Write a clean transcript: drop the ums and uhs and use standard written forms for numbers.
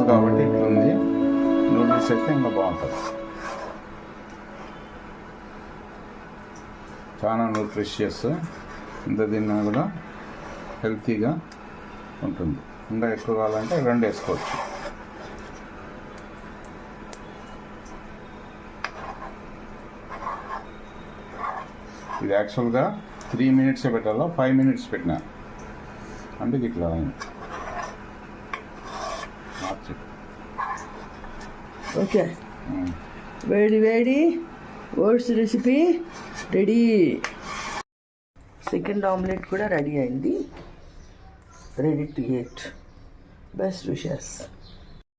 కాబట్టి ఇట్లుంది. నూడిల్స్ అయితే ఇంకా బాగుంటుంది. చాలా న్యూట్రిషియస్, ఇంత తిన్నా కూడా హెల్తీగా ఉంటుంది. ఇంకా ఎక్కువ కావాలంటే 2 వేసుకోవచ్చు. ఇది యాక్చువల్గా 3 minutes పెట్టాలో 5 minutes పెట్టినా, అందుకే ఇట్లా ఓకే. వేడి వేడి oats recipe ready. Second omelette కూడా రెడీ అయింది. Ready to eat. Best wishes.